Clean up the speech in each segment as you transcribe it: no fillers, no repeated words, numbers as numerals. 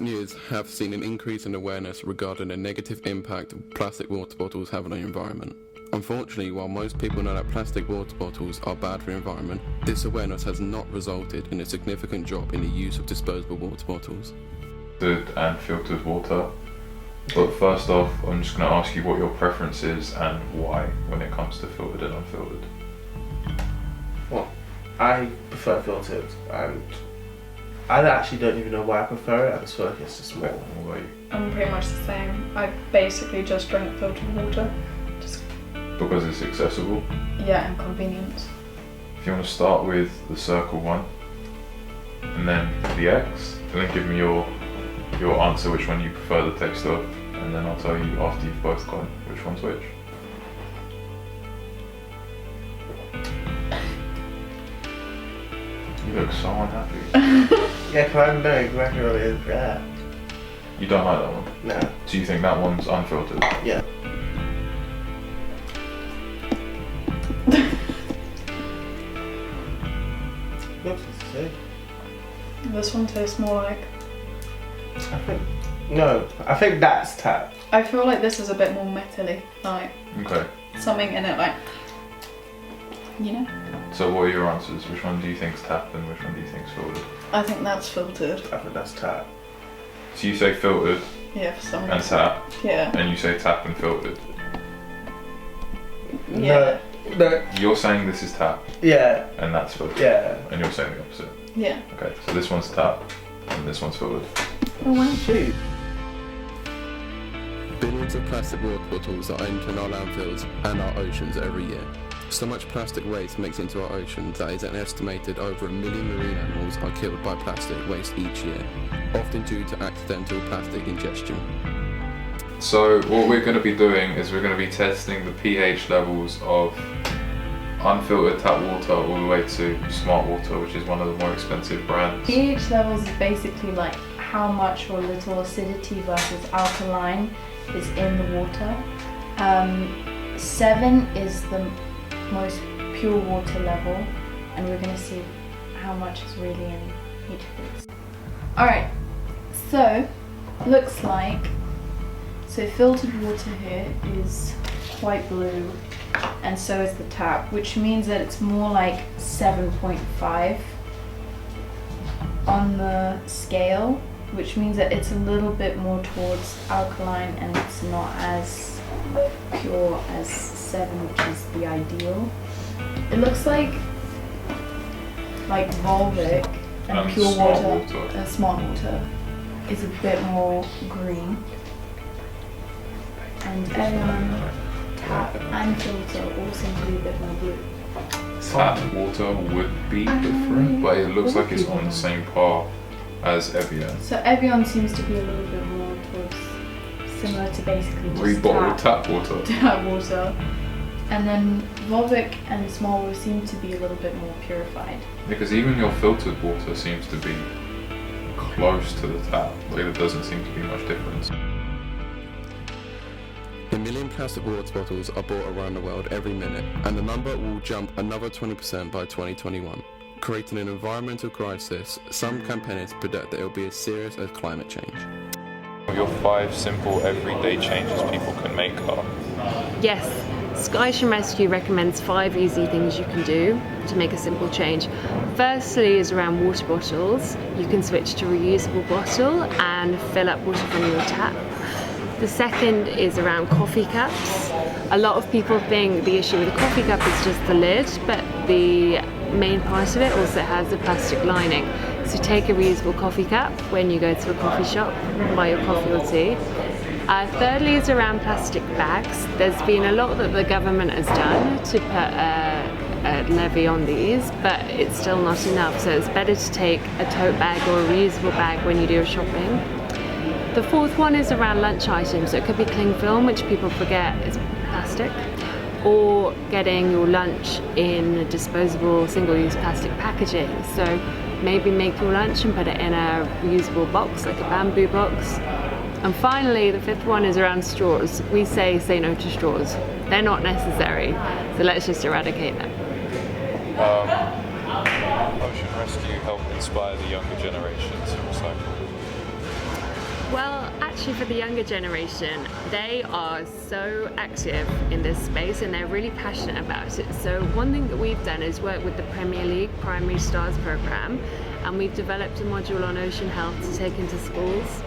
Years have seen an increase in awareness regarding the negative impact plastic water bottles have on the environment. Unfortunately, while most people know that plastic water bottles are bad for the environment, this awareness has not resulted in a significant drop in the use of disposable water bottles. Filtered and filtered water. But first off, I'm just going to ask you what your preference is and why when it comes to filtered and unfiltered. Well, I prefer filtered, and I actually don't even know why I prefer it. I just feel like it's just more. What about you? I'm pretty much the same. I basically just drink filtered water. Just Because it's accessible. yeah, and convenient. If you want to start with the circle one, and then the X, and then give me your answer, which one you prefer the taste of, and then I'll tell you after you've both gone which one's which. You look so unhappy. Yeah, because I know exactly what it is. Yeah. You don't like that one? No. Do you think that one's unfiltered? Yeah. What's it say? This one tastes more like. I think that's tap. I feel like this is a bit more metally, like Okay. something in it, like, you know. So what are your answers? Which one do you think's tap and which one do you think's filtered? I think that's filtered. I think that's tap. So you say filtered Yeah, for some and reason. tap, Yeah. and you say tap and filtered. Yeah. No. You're saying this is tap Yeah. and that's filtered. Yeah. And you're saying the opposite. Yeah. Okay, so this one's tap and this one's filtered. Oh wow. Shoot. Billions of plastic water bottles are entering our landfills and our oceans every year. So much plastic waste makes into our oceans that is an estimated over 1 million marine animals are killed by plastic waste each year, often due to accidental plastic ingestion. So what we're going to be doing is we're going to be testing the pH levels of unfiltered tap water all the way to Smart Water, which is one of the more expensive brands. pH levels is basically like how much or little acidity versus alkaline is in the water. 7 is the most pure water level, and we're going to see how much is really in each of these. Alright, so looks like, so filtered water here is quite blue, and so is the tap, which means that it's more like 7.5 on the scale, which means that it's a little bit more towards alkaline and it's not as pure as 7, which is the ideal. It looks like Volvic and pure Smart water, Water. Smart Water is a bit more green, and Evian, tap and filter all seem to be a bit more blue. Tap water would be different, but it looks like it's on the same par as Evian. So Evian seems to be a little bit more towards similar to basically just Rebottled tap water. tap water. And then Volvic and Small Water seem to be a little bit more purified. Because even your filtered water seems to be close to the tap. Like there doesn't seem to be much difference. 1 million plastic water bottles are bought around the world every minute, and the number will jump another 20% by 2021. Creating an environmental crisis, some campaigners predict that it will be as serious as climate change. Your 5 simple everyday changes people can make are? Yes, Sky Ocean Rescue recommends 5 easy things you can do to make a simple change. Firstly is around water bottles. You can switch to reusable bottle and fill up water from your tap. The second is around coffee cups. A lot of people think the issue with a coffee cup is just the lid, but the main part of it also has a plastic lining. So take a reusable coffee cup when you go to a coffee shop, buy your coffee or tea. Thirdly is around plastic bags. There's been a lot that the government has done to put a levy on these, but it's still not enough. So it's better to take a tote bag or a reusable bag when you do your shopping. The fourth one is around lunch items. So it could be cling film, which people forget is plastic, or getting your lunch in disposable single-use plastic packaging. So maybe make your lunch and put it in a reusable box, like a bamboo box. And finally, the fifth one is around straws. We say no to straws. They're not necessary, so let's just eradicate them. Ocean Rescue help inspire the younger generation to recycle. Well, actually for the younger generation, they are so active in this space and they're really passionate about it. So one thing that we've done is work with the Premier League Primary Stars programme, and we've developed a module on ocean health to take into schools,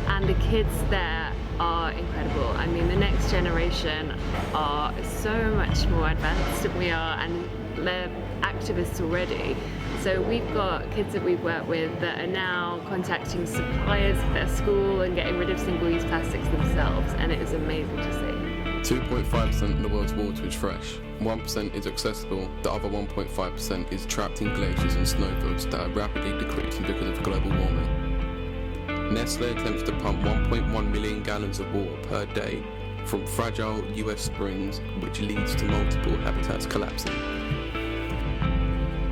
and the kids there are incredible. I mean, the next generation are so much more advanced than we are, and they're activists already. So we've got kids that we've worked with that are now contacting suppliers at their school and getting rid of single-use plastics themselves, and it is amazing to see. 2.5% of the world's water is fresh, 1% is accessible, the other 1.5% is trapped in glaciers and snowfields that are rapidly decreasing because of global warming. Nestle attempts to pump 1.1 million gallons of water per day from fragile US springs, which leads to multiple habitats collapsing.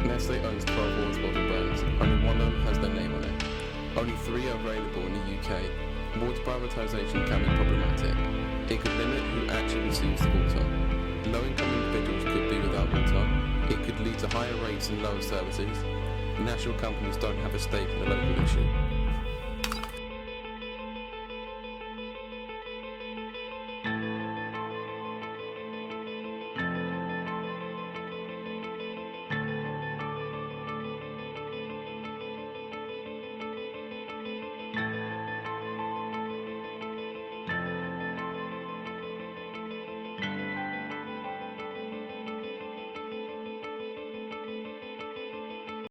Nestle owns 12 water bottle brands, only one of them has their name on it. Only 3 are available in the UK. Water privatisation can be problematic. It could limit who actually receives the water. Low-income individuals could be without water. It could lead to higher rates and lower services. National companies don't have a stake in the local issue.